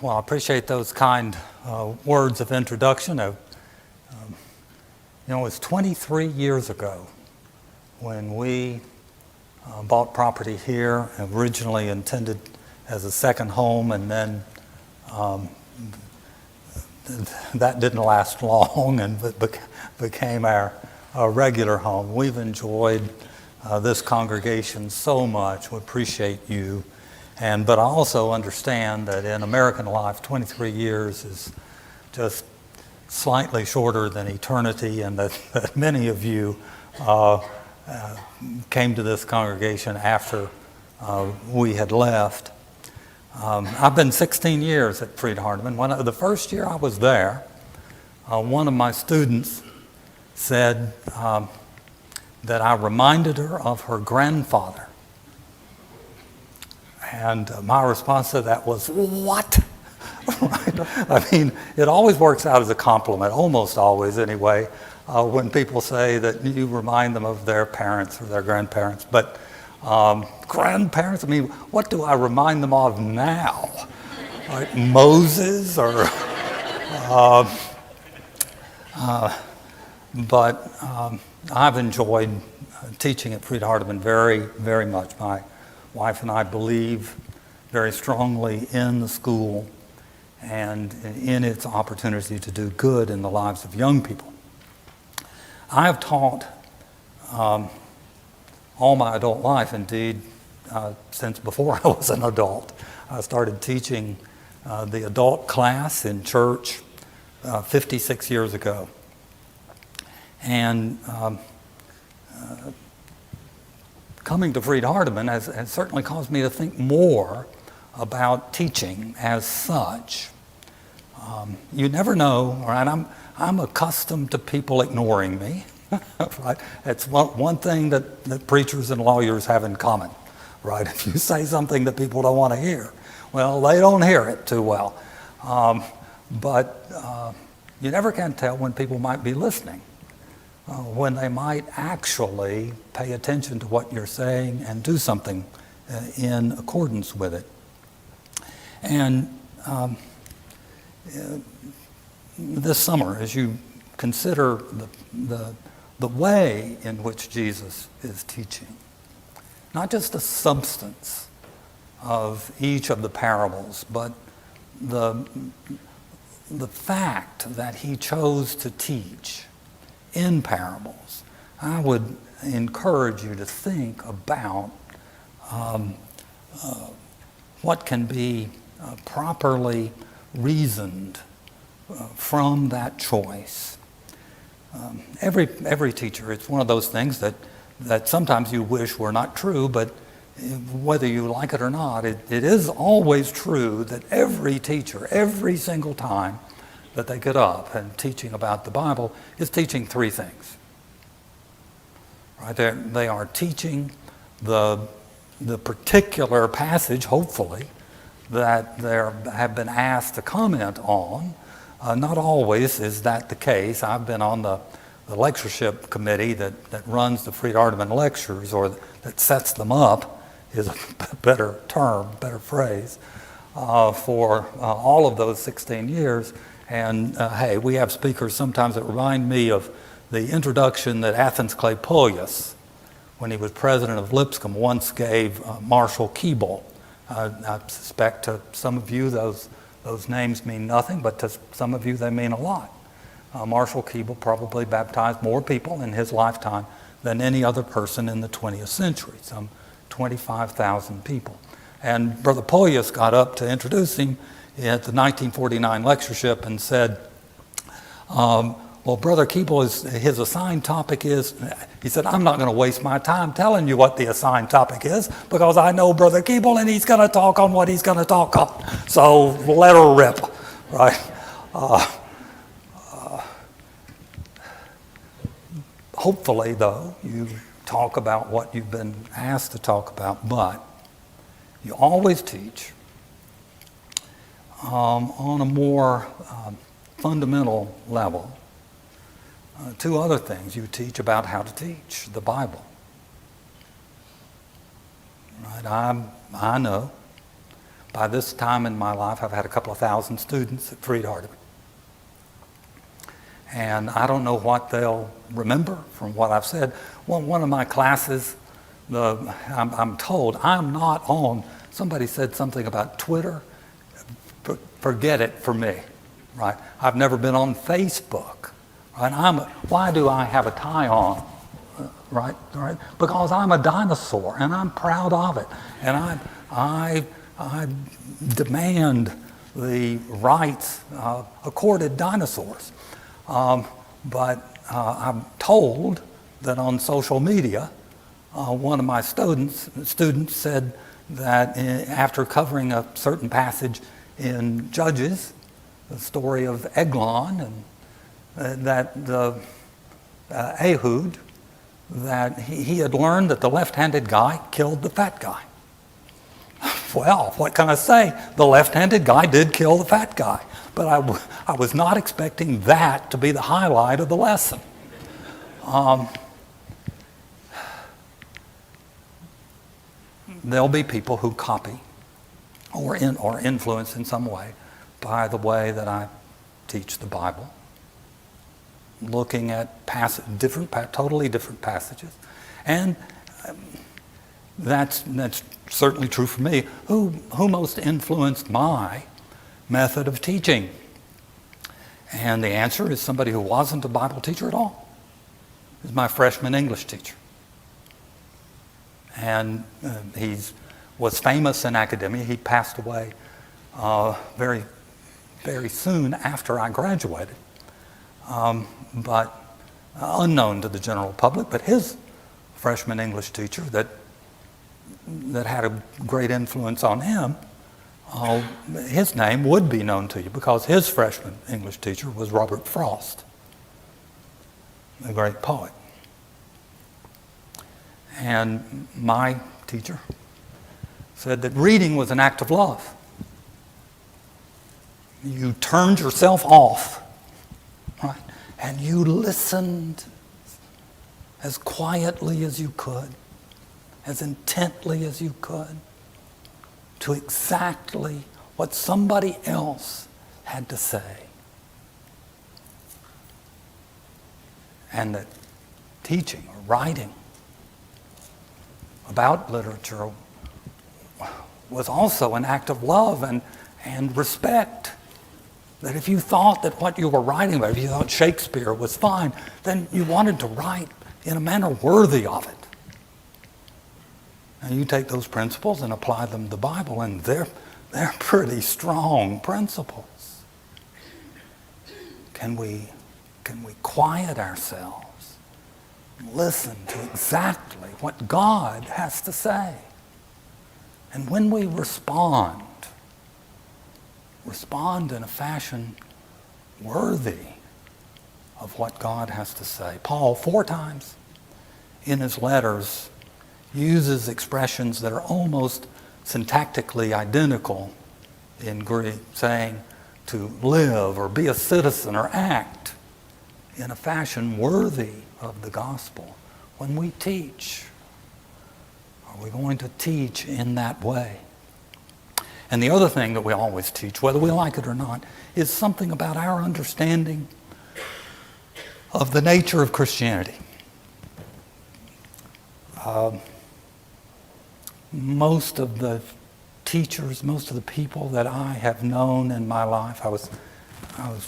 Well, I appreciate those kind words of introduction. It was 23 years ago when we bought property here, originally intended as a second home, and then that didn't last long and became our regular home. We've enjoyed this congregation so much. We appreciate you. But I also understand that in American life, 23 years is just slightly shorter than eternity, and that many of you came to this congregation after we had left. I've been 16 years at Freed-Hardeman. The first year I was there, one of my students said that I reminded her of her grandfather. And my response to that was, what? Right? I mean, it always works out as a compliment, almost always anyway, when people say that you remind them of their parents or their grandparents. But grandparents, I mean, what do I remind them of now? Like Moses or... But I've enjoyed teaching at Freed-Hardeman very, very much. My wife and I believe very strongly in the school and in its opportunity to do good in the lives of young people. I have taught all my adult life, indeed, since before I was an adult. I started teaching the adult class in church 56 years ago. And coming to Freed-Hardeman has certainly caused me to think more about teaching as such. You never know, right? I'm accustomed to people ignoring me. Right? It's one thing that preachers and lawyers have in common, right? If you say something that people don't want to hear, well, they don't hear it too well. But you never can tell when people might be listening. When they might actually pay attention to what you're saying and do something in accordance with it. And this summer, as you consider the way in which Jesus is teaching, not just the substance of each of the parables, but the fact that he chose to teach in parables, I would encourage you to think about what can be properly reasoned from that choice. Every teacher, it's one of those things that sometimes you wish were not true, but whether you like it or not, it is always true that every teacher, every single time that they get up and teaching about the Bible is teaching three things. Right? They are teaching the particular passage, hopefully, that they have been asked to comment on. Not always is that the case. I've been on the lectureship committee that runs the Freed-Hardeman lectures, or that sets them up, is a better term, better phrase, for all of those 16 years. And hey, we have speakers sometimes that remind me of the introduction that Athens Claypoulias, when he was president of Lipscomb, once gave Marshall Keeble. I suspect to some of you those names mean nothing, but to some of you they mean a lot. Marshall Keeble probably baptized more people in his lifetime than any other person in the 20th century, some 25,000 people. And Brother Poulias got up to introduce him at the 1949 lectureship and said, well, Brother Keeble, his assigned topic is, he said, I'm not going to waste my time telling you what the assigned topic is, because I know Brother Keeble and he's going to talk on what he's going to talk on. So let her rip, right? Hopefully, though, you talk about what you've been asked to talk about, but you always teach on a more fundamental level. Two other things. You teach about how to teach the Bible. Right? I know By this time in my life, I've had a couple of thousand students at Freed Hardeman. And I don't know what they'll remember from what I've said. One of my classes, I'm told I'm not on, somebody said something about Twitter. Forget it for me, right? I've never been on Facebook, right? Why do I have a tie on, right? Because I'm a dinosaur, and I'm proud of it. And I demand the rights accorded dinosaurs. But I'm told that on social media, one of my students said that after covering a certain passage in Judges, the story of Eglon, and that the Ehud, that he had learned that the left-handed guy killed the fat guy. Well, what can I say? The left-handed guy did kill the fat guy. But I was not expecting that to be the highlight of the lesson. There'll be people who copy or influence in some way by the way that I teach the Bible, looking at totally different passages. And that's certainly true for me. Who most influenced my method of teaching? And the answer is somebody who wasn't a Bible teacher at all. It was my freshman English teacher. And he was famous in academia. He passed away very, very soon after I graduated, but unknown to the general public. But his freshman English teacher that had a great influence on him, his name would be known to you because his freshman English teacher was Robert Frost, the great poet. And my teacher said that reading was an act of love. You turned yourself off, right? And you listened as quietly as you could, as intently as you could, to exactly what somebody else had to say. And that teaching or writing about literature was also an act of love and respect. That if you thought that what you were writing about, if you thought Shakespeare was fine, then you wanted to write in a manner worthy of it. And you take those principles and apply them to the Bible, and they're pretty strong principles. Can we quiet ourselves? Listen to exactly what God has to say. And when we respond in a fashion worthy of what God has to say. Paul, 4 times in his letters, uses expressions that are almost syntactically identical in Greek, saying to live or be a citizen or act in a fashion worthy of the gospel. When we teach, are we going to teach in that way? And the other thing that we always teach, whether we like it or not, is something about our understanding of the nature of Christianity. Most of the teachers, most of the people that I have known in my life, I was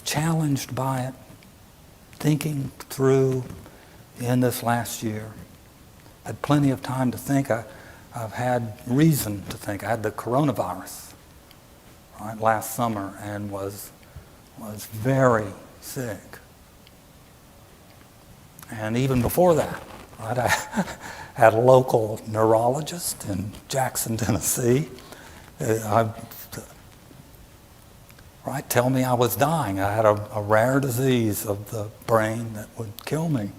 challenged by it, thinking through in this last year. Had plenty of time to think. I've had reason to think. I had the coronavirus last summer and was very sick. And even before that, I had a local neurologist in Jackson, Tennessee. Tell me I was dying. I had a rare disease of the brain that would kill me.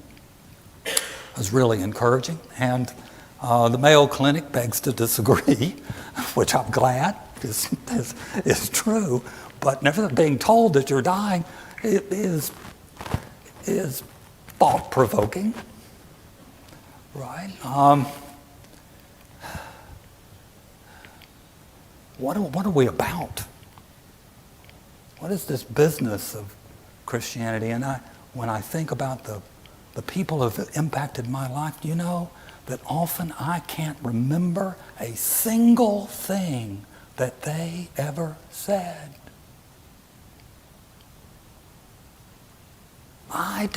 It was really encouraging. And the Mayo Clinic begs to disagree, which I'm glad is true. But never being told that you're dying is thought-provoking, right? what are we about? What is this business of Christianity? And when I think about the people who have impacted my life, do you know that often I can't remember a single thing that they ever said? I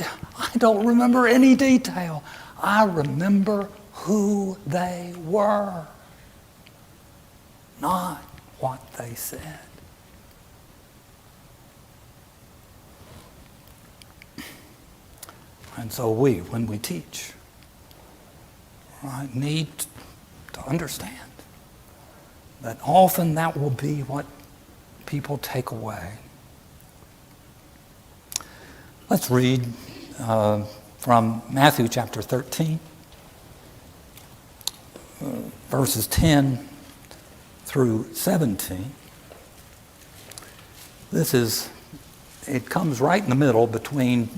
don't remember any detail. I remember who they were, not what they said. And so when we teach, right, need to understand that often that will be what people take away. Let's read from Matthew chapter 13, verses 10 through 17. It comes right in the middle between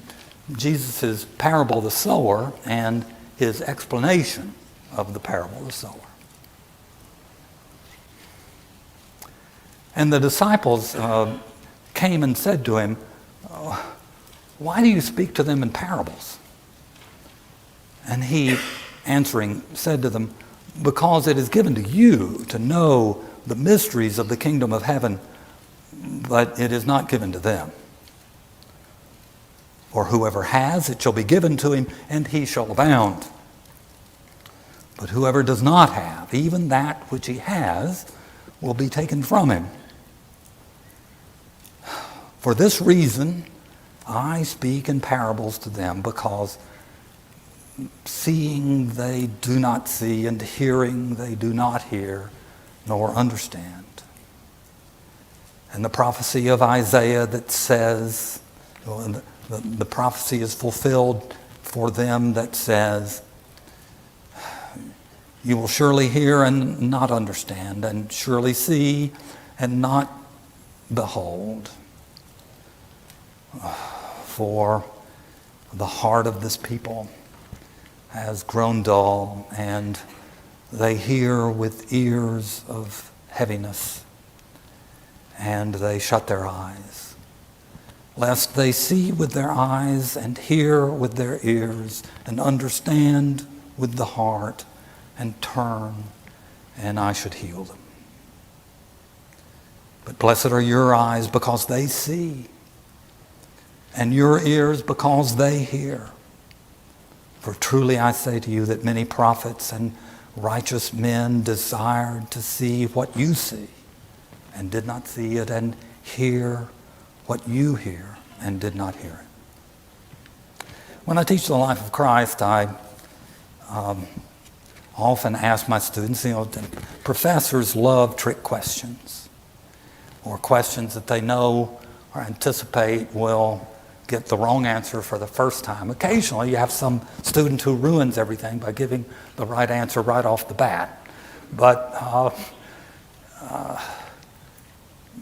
Jesus' parable of the sower and his explanation of the parable of the sower. And the disciples came and said to him, "Why do you speak to them in parables?" And he, answering, said to them, "Because it is given to you to know the mysteries of the kingdom of heaven, but it is not given to them. For whoever has, it shall be given to him, and he shall abound. But whoever does not have, even that which he has, will be taken from him. For this reason, I speak in parables to them, because seeing they do not see, and hearing they do not hear, nor understand. And the prophecy of Isaiah that says, the prophecy is fulfilled for them that says, you will surely hear and not understand, and surely see and not behold. For the heart of this people has grown dull, and they hear with ears of heaviness, and they shut their eyes, lest they see with their eyes and hear with their ears and understand with the heart and turn, and I should heal them. But blessed are your eyes because they see, and your ears because they hear. For truly I say to you that many prophets and righteous men desired to see what you see and did not see it, and hear what you hear and did not hear it. When I teach the life of Christ, I often ask my students, professors love trick questions, or questions that they know or anticipate will get the wrong answer for the first time. Occasionally you have some student who ruins everything by giving the right answer right off the bat. But I'll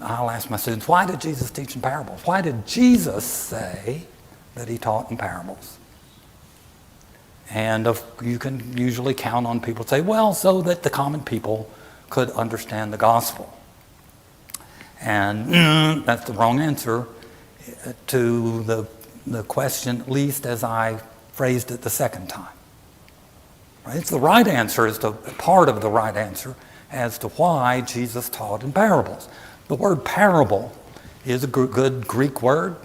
ask my students, why did Jesus teach in parables? Why did Jesus say that he taught in parables? And you can usually count on people to say, well, so that the common people could understand the gospel. And that's the wrong answer to the question, at least as I phrased it the second time. Right? It's the right answer, is part of the right answer as to why Jesus taught in parables. The word parable is a good Greek word.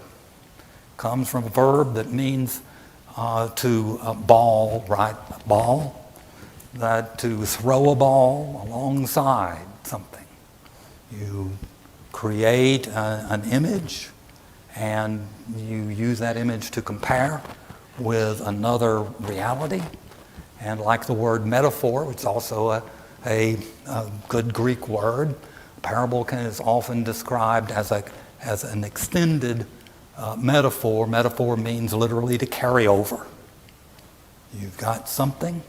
Comes from a verb that means to ball, right? Ball. That to throw a ball alongside something. You create an image, and you use that image to compare with another reality. And like the word metaphor, which is also a good Greek word, parable is often described as an extended metaphor. Metaphor means literally to carry over. You've got something,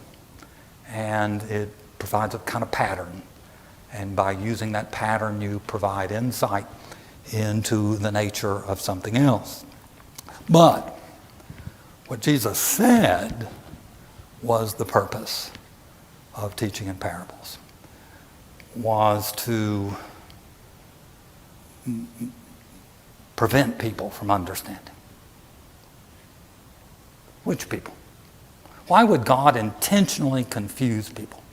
and it provides a kind of pattern. And by using that pattern, you provide insight into the nature of something else. But what Jesus said was the purpose of teaching in parables, was to prevent people from understanding? Which people? Why would God intentionally confuse people?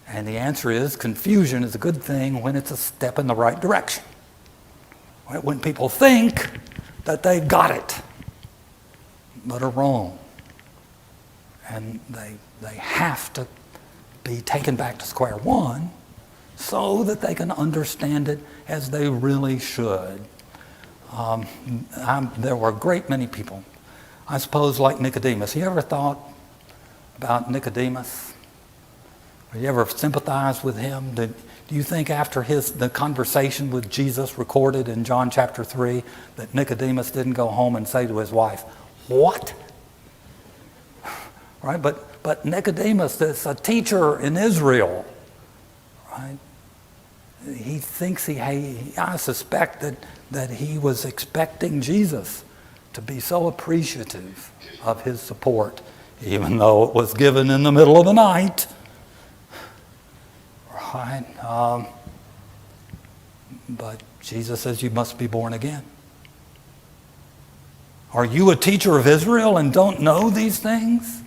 And the answer is confusion is a good thing when it's a step in the right direction. When people think that they've got it, but are wrong. And they have to be taken back to square one so that they can understand it as they really should. There were a great many people, I suppose, like Nicodemus. You ever thought about Nicodemus? Have you ever sympathized with him? Do you think after the conversation with Jesus recorded in John chapter 3 that Nicodemus didn't go home and say to his wife, "What?" Right? But Nicodemus is a teacher in Israel. Right? He thinks I suspect that he was expecting Jesus to be so appreciative of his support, even though it was given in the middle of the night. Right? But Jesus says you must be born again. Are you a teacher of Israel and don't know these things?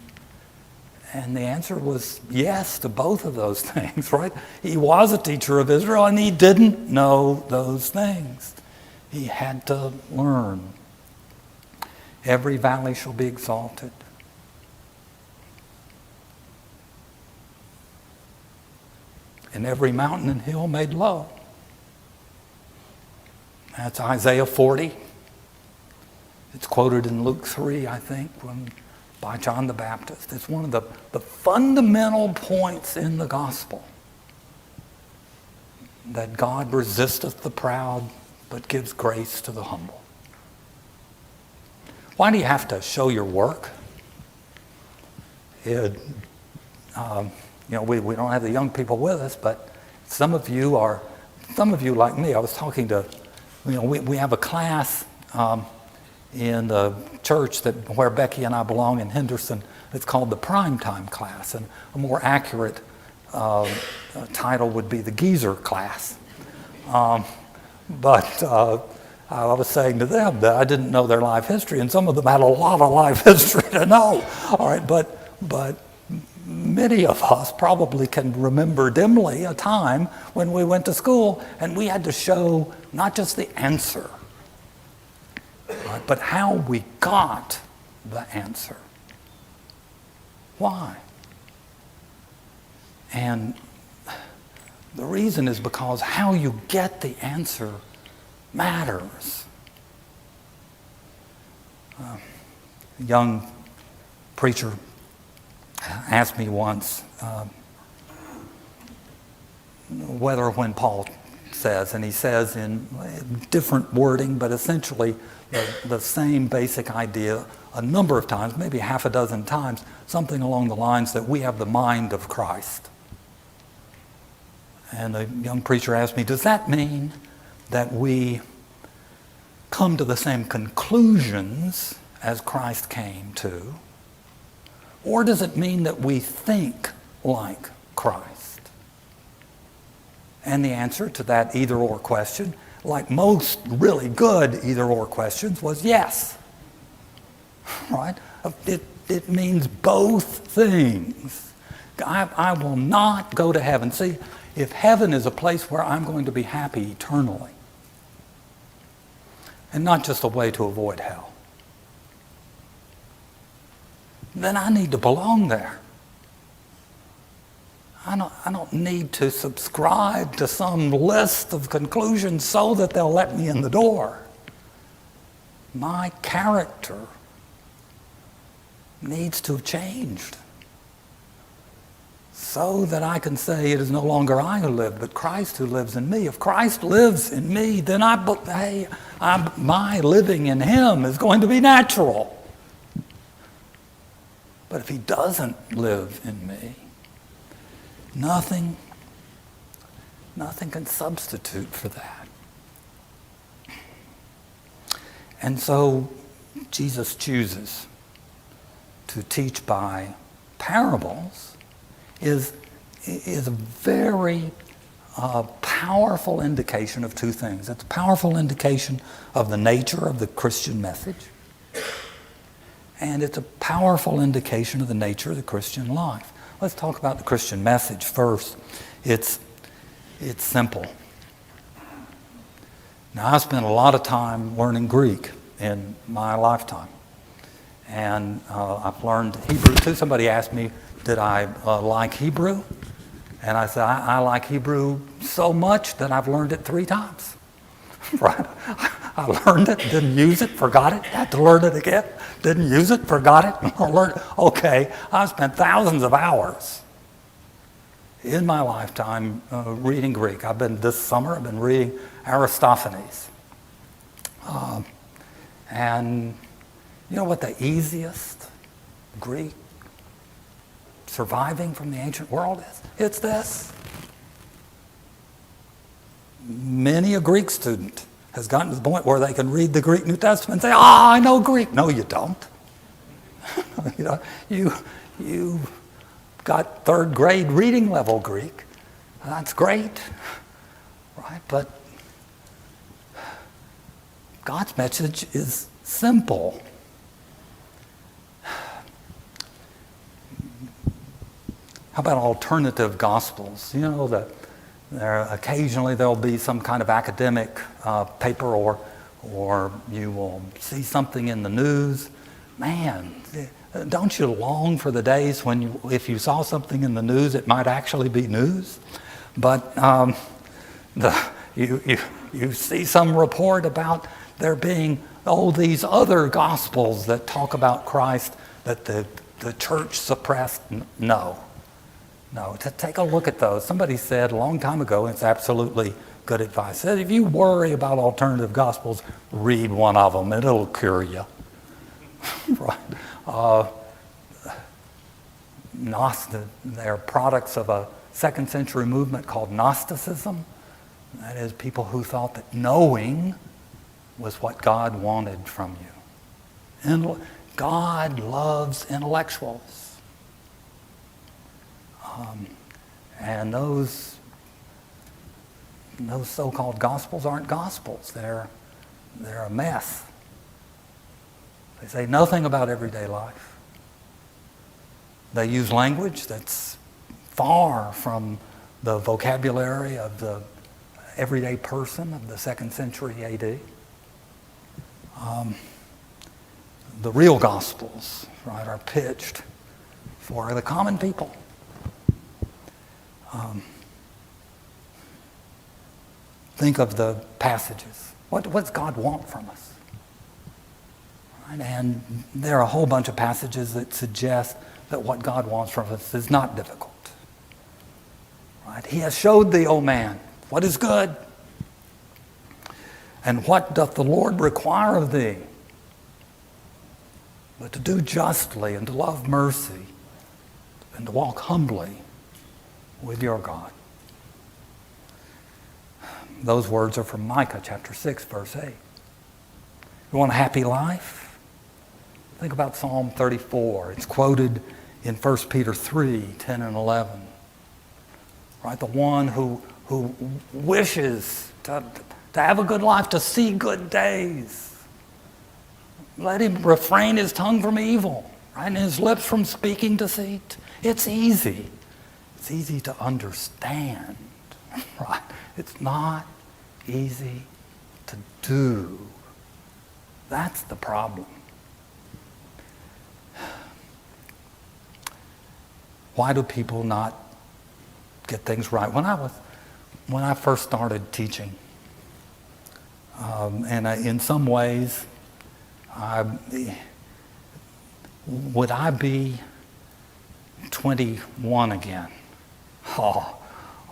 And the answer was yes to both of those things, right? He was a teacher of Israel and he didn't know those things. He had to learn. Every valley shall be exalted. And every mountain and hill made low. That's Isaiah 40. It's quoted in Luke 3, I think, by John the Baptist. It's one of the fundamental points in the gospel. That God resisteth the proud, but gives grace to the humble. Why do you have to show your work? We don't have the young people with us, but some of you like me. I was talking to, we have a class in the church where Becky and I belong in Henderson. It's called the Primetime Class, and a more accurate title would be the Geezer Class. But I was saying to them that I didn't know their life history, and some of them had a lot of life history to know. All right, but many of us probably can remember dimly a time when we went to school and we had to show not just the answer, right, but how we got the answer. Why? And the reason is because how you get the answer matters. A young preacher asked me once whether when Paul says, and he says in different wording, but essentially the same basic idea a number of times, maybe half a dozen times, something along the lines that we have the mind of Christ. And the young preacher asked me, does that mean that we come to the same conclusions as Christ came to? Or does it mean that we think like Christ? And the answer to that either-or question, like most really good either-or questions, was yes. Right? It means both things. I will not go to heaven. See, if heaven is a place where I'm going to be happy eternally, and not just a way to avoid hell, then I need to belong there. I don't need to subscribe to some list of conclusions so that they'll let me in the door. My character needs to have changed so that I can say it is no longer I who live, but Christ who lives in me. If Christ lives in me, then my living in him is going to be natural. But if he doesn't live in me, nothing can substitute for that. And so Jesus chooses to teach by parables is a very a powerful indication of two things. It's a powerful indication of the nature of the Christian message, and it's a powerful indication of the nature of the Christian life. Let's talk about the Christian message first. It's simple. Now, I spent a lot of time learning Greek in my lifetime, and I've learned Hebrew too. Somebody asked me, did I like Hebrew? And I said, I like Hebrew so much that I've learned it 3 times. Right? I learned it, didn't use it, forgot it, had to learn it again, didn't use it, forgot it, learned it. Okay, I've spent thousands of hours in my lifetime reading Greek. This summer, I've been reading Aristophanes. And you know what the easiest Greek surviving from the ancient world is? It's this. Many a Greek student has gotten to the point where they can read the Greek New Testament and say, I know Greek. No, you don't. You got 3rd grade reading level Greek. That's great, right? But God's message is simple. How about alternative gospels? You know, that occasionally there'll be some kind of academic paper, or you will see something in the news. Man, don't you long for the days when if you saw something in the news, it might actually be news? But you see some report about there being these other gospels that talk about Christ that the church suppressed. No, take a look at those. Somebody said a long time ago, and it's absolutely good advice, said if you worry about alternative gospels, read one of them, and it'll cure you. Right? They're products of a 2nd century movement called Gnosticism. That is, people who thought that knowing was what God wanted from you. And God loves intellectuals. And those so-called gospels aren't gospels. They're a mess. They say nothing about everyday life. They use language that's far from the vocabulary of the everyday person of the 2nd century AD. The real gospels, right, are pitched for the common people. Think of the passages. What does God want from us? Right? And there are a whole bunch of passages that suggest that what God wants from us is not difficult. Right? He has showed thee, O man, what is good. And what doth the Lord require of thee? But to do justly and to love mercy and to walk humbly with your God. Those words are from Micah chapter 6, verse 8. You want a happy life? Think about Psalm 34. It's quoted in 1 Peter 3, 10 and 11. Right? The one who wishes to have a good life, to see good days. Let him refrain his tongue from evil, right? And his lips from speaking deceit. It's easy. It's easy to understand, right? It's not easy to do. That's the problem. Why do people not get things right? When I first started teaching, in some ways, would I be 21 again?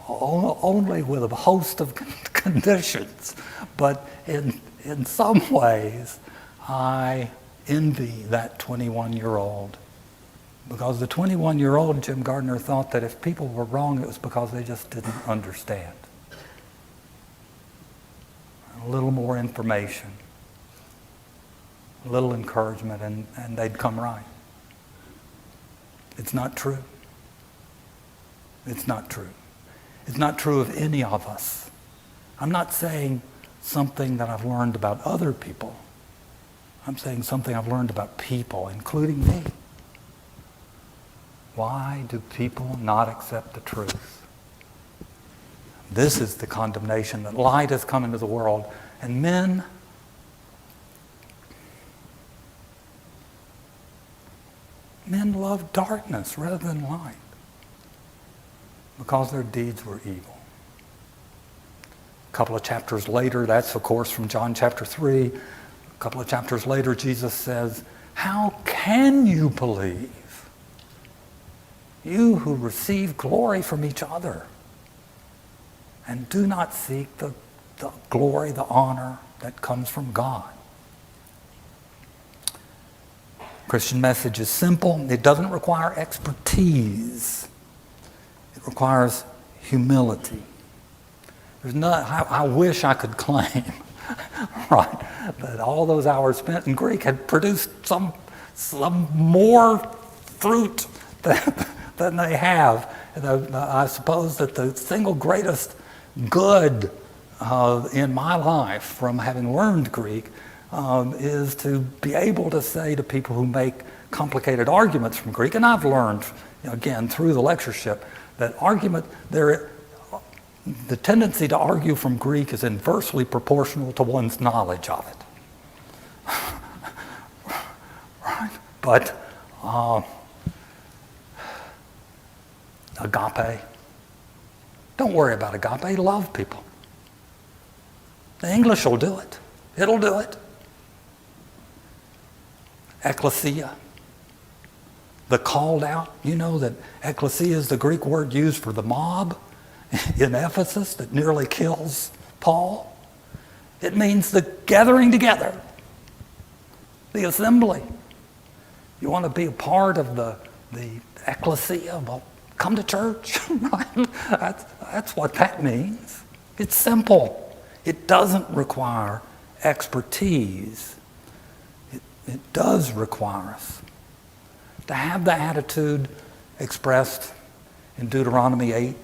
Only with a host of conditions. But in some ways, I envy that 21-year-old. Because the 21-year-old Jim Gardner thought that if people were wrong, it was because they just didn't understand. A little more information, a little encouragement, and they'd come right. It's not true. It's not true. It's not true of any of us. I'm not saying something that I've learned about other people. I'm saying something I've learned about people, including me. Why do people not accept the truth? This is the condemnation that light has come into the world, and men love darkness rather than light because their deeds were evil. A couple of chapters later, that's of course from John chapter 3, a couple of chapters later, Jesus says, "How can you believe, you who receive glory from each other and do not seek the glory, the honor that comes from God?" Christian message is simple. It doesn't require expertise. It requires humility. I wish I could claim, right, that all those hours spent in Greek had produced some more fruit than they have. I suppose that the single greatest good in my life from having learned Greek is to be able to say to people who make complicated arguments from Greek, and I've learned, again, through the lectureship, that the tendency to argue from Greek is inversely proportional to one's knowledge of it. Right? But agape, don't worry about agape, love people. The English will do it. It'll do it. Ecclesia, the called out. You know that ecclesia is the Greek word used for the mob in Ephesus that nearly kills Paul. It means the gathering together, the assembly. You want to be a part of the ecclesia? Well, come to church. That's what that means. It's simple. It doesn't require expertise. It does require us to have the attitude expressed in Deuteronomy 8,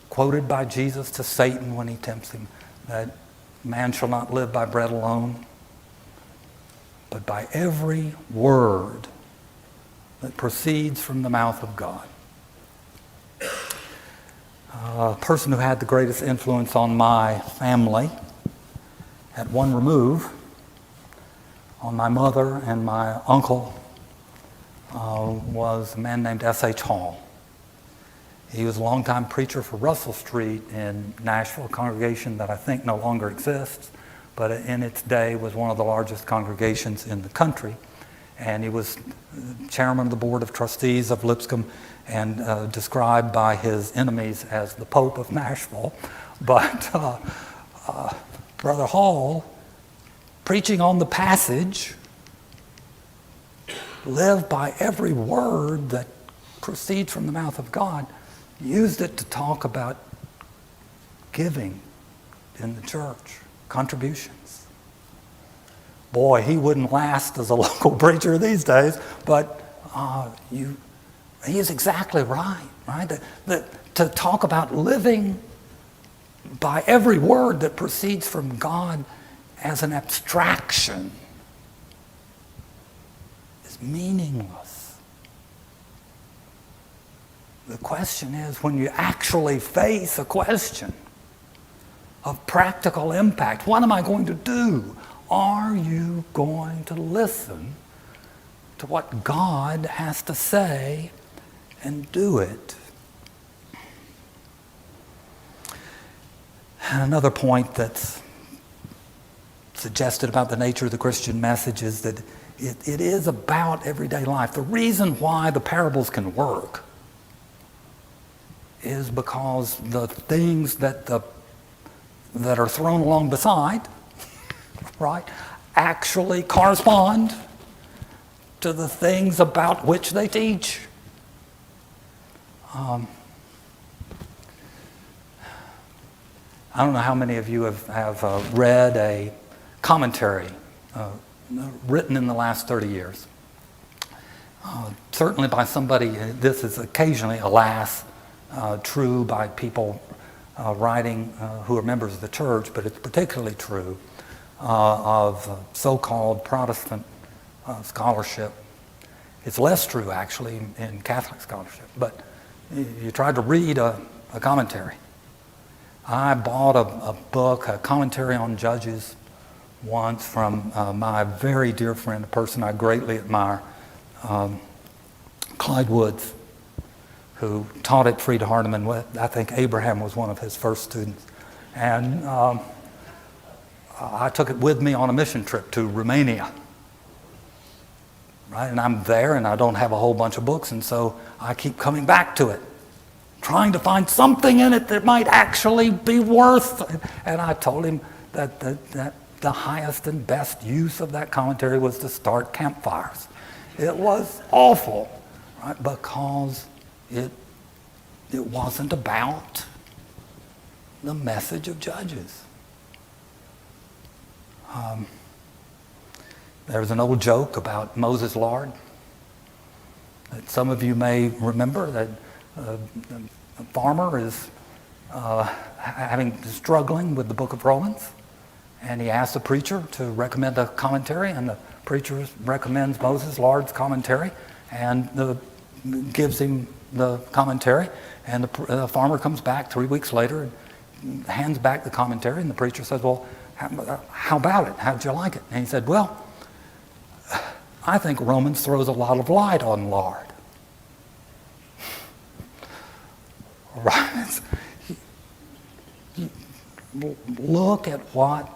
quoted by Jesus to Satan when he tempts him, that man shall not live by bread alone, but by every word that proceeds from the mouth of God. A person who had the greatest influence on my family at one remove, on my mother and my uncle, was a man named S.H. Hall. He was a longtime preacher for Russell Street in Nashville, a congregation that I think no longer exists, but in its day was one of the largest congregations in the country. And he was chairman of the board of trustees of Lipscomb and described by his enemies as the Pope of Nashville. But Brother Hall, preaching on the passage, lived by every word that proceeds from the mouth of God, used it to talk about giving in the church, contributions. Boy, he wouldn't last as a local preacher these days, but he is exactly right? To talk about living by every word that proceeds from God as an abstraction is meaningless. The question is, when you actually face a question of practical impact, what am I going to do? Are you going to listen to what God has to say and do it? And another point that's suggested about the nature of the Christian message is that it is about everyday life. The reason why the parables can work is because the things that are thrown along beside, right, actually correspond to the things about which they teach. I don't know how many of you have read a commentary written in the last 30 years. Certainly by somebody, this is occasionally, alas, true by people writing who are members of the church, but it's particularly true of so-called Protestant scholarship. It's less true, actually, in Catholic scholarship. But you tried to read a commentary. I bought a book, a commentary on Judges, once from my very dear friend, a person I greatly admire, Clyde Woods, who taught at Frieda Hardeman. I think Abraham was one of his first students. And I took it with me on a mission trip to Romania. Right? And I'm there and I don't have a whole bunch of books, and so I keep coming back to it, trying to find something in it that might actually be worth. And I told him that the highest and best use of that commentary was to start campfires. It was awful, right? Because it wasn't about the message of Judges. There's an old joke about Moses' lard that some of you may remember, that a farmer is struggling with the book of Romans, and he asks the preacher to recommend a commentary, and the preacher recommends Moses' Lard's commentary and gives him the commentary, and the farmer comes back 3 weeks later and hands back the commentary, and the preacher says, well, how about it? How did you like it? And he said, well, I think Romans throws a lot of light on lard. Right? Look at what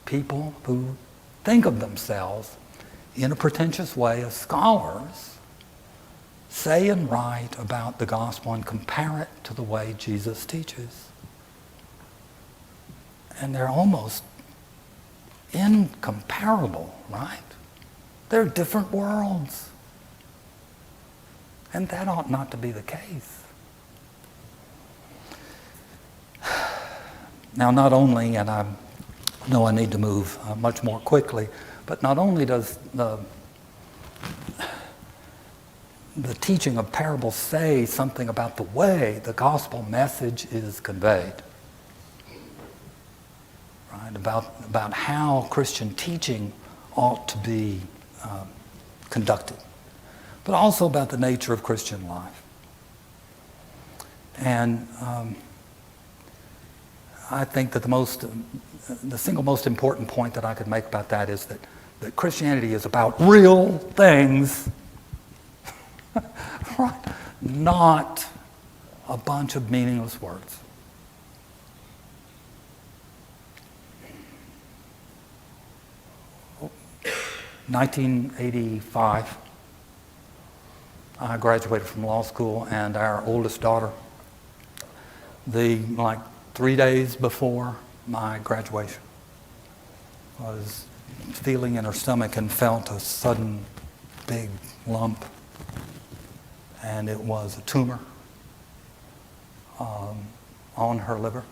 people who think of themselves in a pretentious way as scholars say and write about the gospel, and compare it to the way Jesus teaches. And they're almost incomparable, right? They're different worlds. And that ought not to be the case. Now, not only, and I know I need to move much more quickly, but not only does the teaching of parables say something about the way the gospel message is conveyed, right? About how Christian teaching ought to be conducted, but also about the nature of Christian life. And I think that the single most important point that I could make about that is that Christianity is about real things, right? Not a bunch of meaningless words. In 1985, I graduated from law school, and our oldest daughter, 3 days before my graduation, was feeling in her stomach and felt a sudden big lump, and it was a tumor on her liver,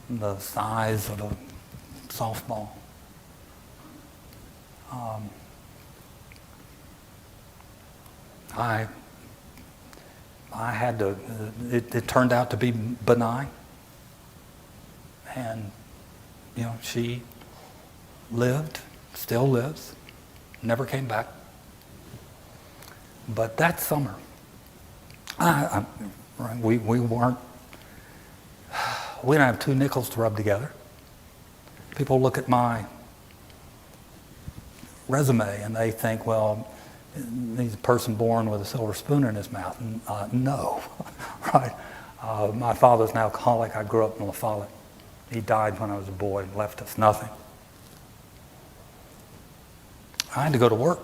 the size of a softball. I had to, it turned out to be benign. And, she lived, still lives, never came back. But that summer, we didn't have 2 nickels to rub together. People look at my resume and they think, well, he's a person born with a silver spoon in his mouth. No, right? My father's an alcoholic. I grew up in La Follette. He died when I was a boy and left us nothing. I had to go to work.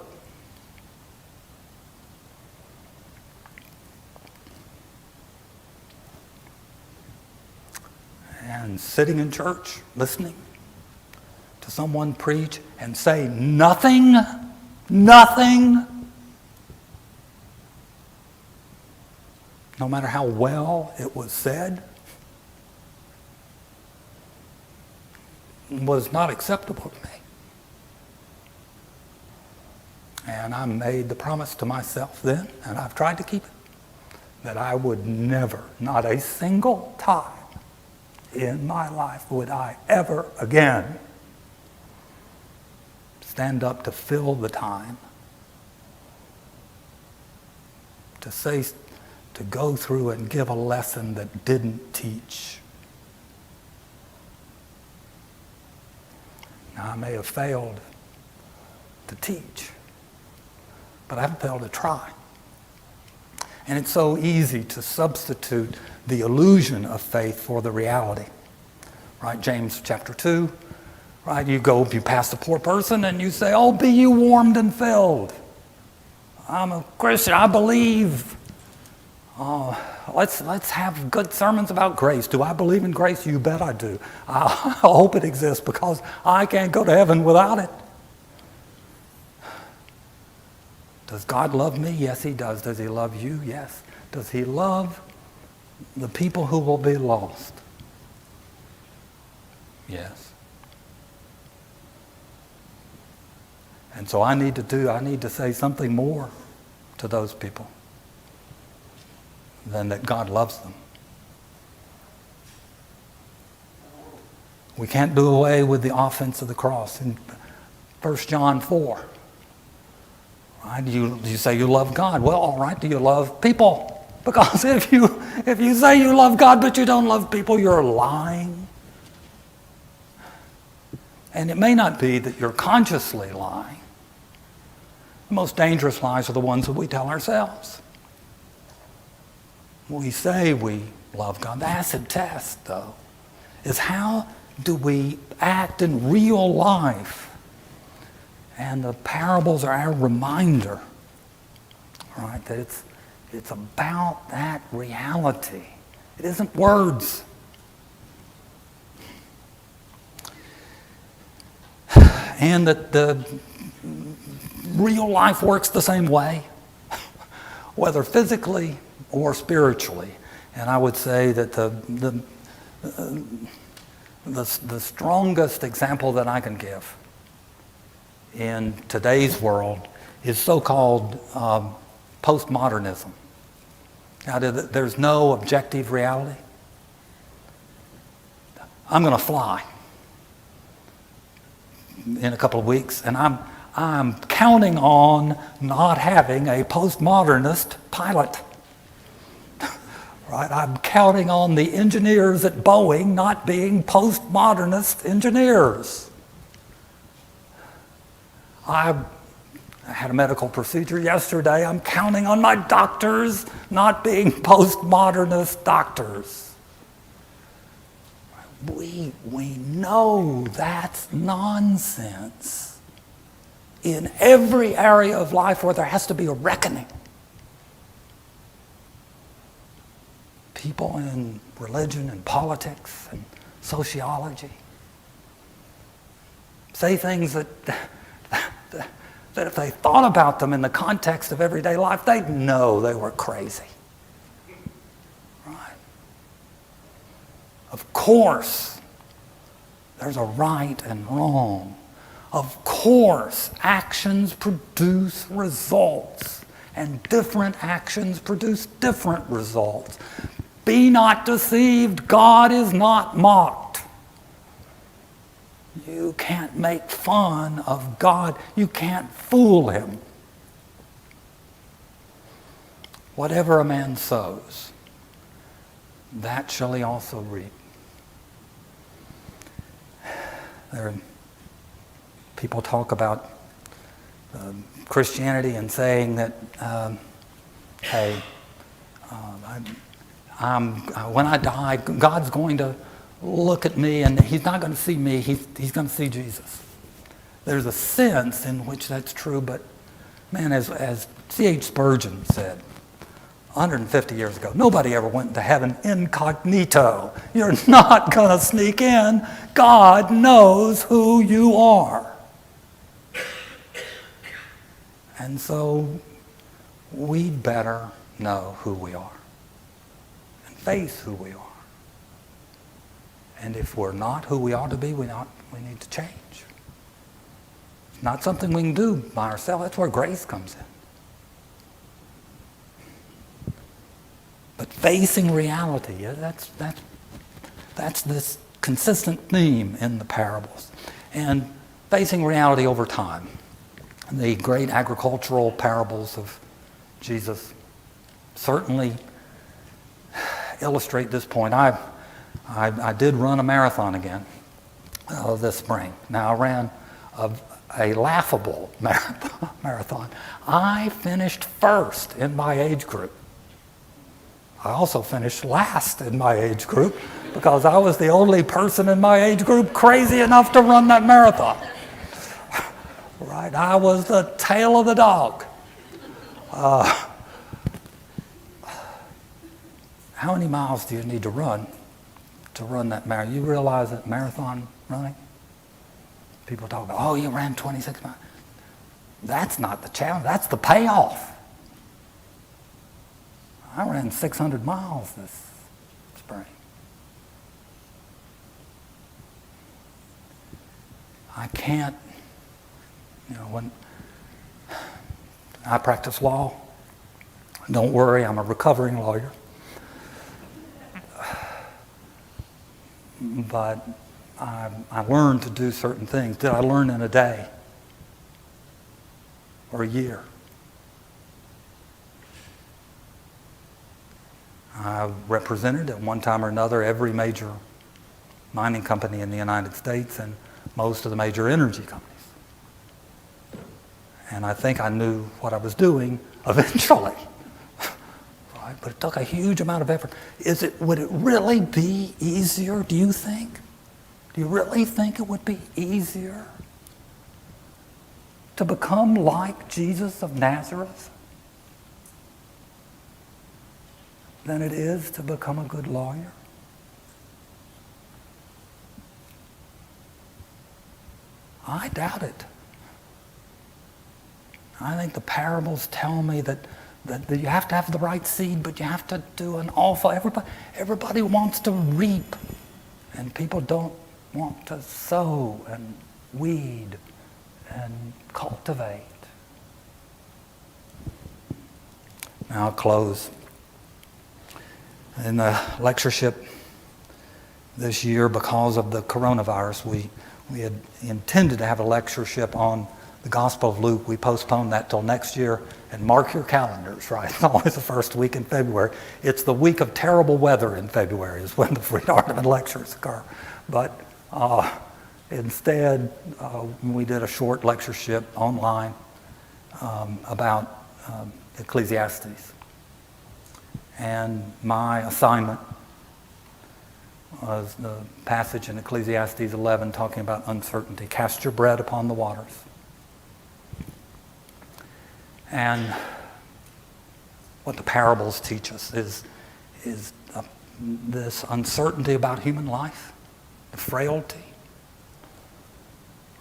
And sitting in church, listening to someone preach and say nothing, no matter how well it was said, was not acceptable to me. And I made the promise to myself then, and I've tried to keep it, that I would never, not a single time in my life would I ever again stand up to fill the time, to say, to go through and give a lesson that didn't teach. Now, I may have failed to teach, but I haven't failed to try. And it's so easy to substitute the illusion of faith for the reality. Right? James chapter 2, right? You pass a poor person and you say, oh, be you warmed and filled. I'm a Christian, I believe. Let's have good sermons about grace. Do I believe in grace? You bet I do. I hope it exists because I can't go to heaven without it. Does God love me? Yes, he does. Does he love you? Yes. Does he love the people who will be lost? Yes. And so I need to say something more to those people than that God loves them. We can't do away with the offense of the cross. In 1 John 4, right? You say you love God. Well, all right, do you love people? Because if you say you love God but you don't love people, you're lying. And it may not be that you're consciously lying. The most dangerous lies are the ones that we tell ourselves. We say we love God. The acid test, though, is how do we act in real life? And the parables are our reminder, right, that it's about that reality. It isn't words. And that the real life works the same way, whether physically or spiritually. And I would say that the strongest example that I can give in today's world is so-called postmodernism. Now, there's no objective reality. I'm going to fly in a couple of weeks, and I'm counting on not having a postmodernist pilot. Right? I'm counting on the engineers at Boeing not being postmodernist engineers. I had a medical procedure yesterday. I'm counting on my doctors not being postmodernist doctors. We know that's nonsense in every area of life where there has to be a reckoning. People in religion and politics and sociology say things that if they thought about them in the context of everyday life, they'd know they were crazy. Right? Of course, there's a right and wrong. Of course, actions produce results, and different actions produce different results. Be not deceived, God is not mocked. You can't make fun of God. You can't fool him. Whatever a man sows, that shall he also reap. People talk about Christianity and saying that, when I die, God's going to look at me and he's not going to see me, he's going to see Jesus. There's a sense in which that's true, but man, as C.H. Spurgeon said 150 years ago, nobody ever went to heaven incognito. You're not going to sneak in. God knows who you are. And so we'd better know who we are and face who we are. And if we're not who we ought to be, we need to change. It's not something we can do by ourselves. That's where grace comes in. But facing reality, that's this consistent theme in the parables. And facing reality over time. The great agricultural parables of Jesus certainly illustrate this point. I did run a marathon again this spring. Now, I ran a laughable marathon. I finished first in my age group. I also finished last in my age group because I was the only person in my age group crazy enough to run that marathon. Right? I was the tail of the dog. How many miles do you need to run that marathon? You realize that marathon running? People talk about, oh, you ran 26 miles. That's not the challenge. That's the payoff. I ran 600 miles this spring. I can't, when I practice law, don't worry, I'm a recovering lawyer. But I learned to do certain things. Did I learn in a day or a year? I represented at one time or another every major mining company in the United States and most of the major energy companies. And I think I knew what I was doing eventually. Right? But it took a huge amount of effort. Would it really be easier, do you think? Do you really think it would be easier to become like Jesus of Nazareth than it is to become a good lawyer? I doubt it. I think the parables tell me that you have to have the right seed, but you have to do an awful. Everybody wants to reap, and people don't want to sow and weed and cultivate. Now I'll close. In the lectureship this year, because of the coronavirus, we had intended to have a lectureship on the Gospel of Luke. We postponed that till next year. And mark your calendars, right? It's always the first week in February. It's the week of terrible weather in February is when the free argument lectures occur. But instead, we did a short lectureship online about Ecclesiastes. And my assignment was the passage in Ecclesiastes 11 talking about uncertainty. Cast your bread upon the waters. And what the parables teach us is this uncertainty about human life, the frailty,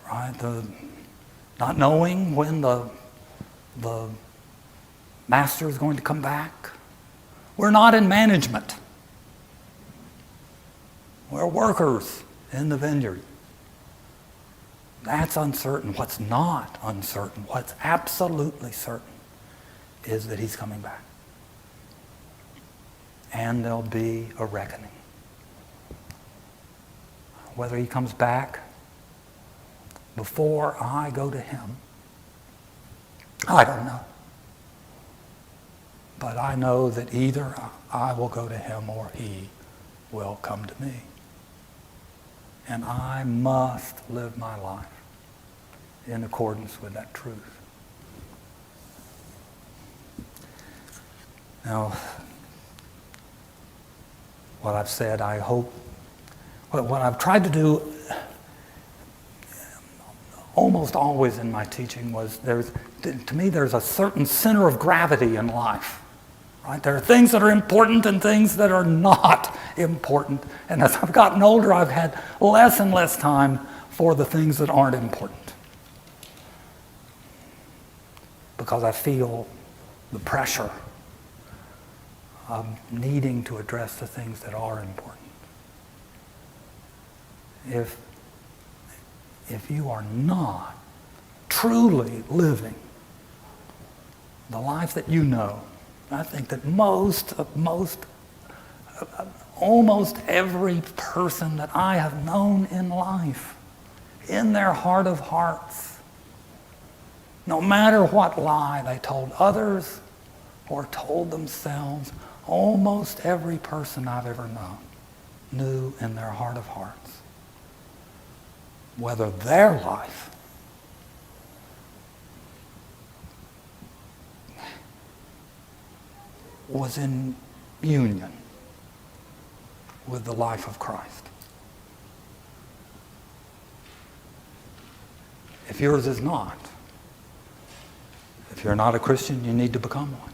right? The not knowing when the master is going to come back. We're not in management. We're workers in the vineyard. That's uncertain. What's not uncertain, what's absolutely certain, is that he's coming back. And there'll be a reckoning. Whether he comes back before I go to him, I don't know. But I know that either I will go to him or he will come to me. And I must live my life in accordance with that truth. Now, what I've said, I hope, what I've tried to do almost always in my teaching was to me there's a certain center of gravity in life. Right? There are things that are important and things that are not important. And as I've gotten older, I've had less and less time for the things that aren't important. Because I feel the pressure of needing to address the things that are important. If you are not truly living the life that you know I think that almost every person that I have known in life, in their heart of hearts, no matter what lie they told others or told themselves, almost every person I've ever known knew in their heart of hearts whether their life was in union with the life of Christ. If yours is not, if you're not a Christian, you need to become one.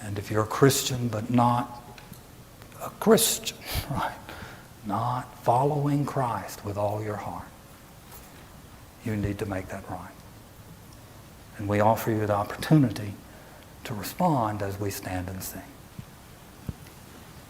And if you're a Christian but not a Christian, right, not following Christ with all your heart, you need to make that right. And we offer you the opportunity to respond as we stand and sing.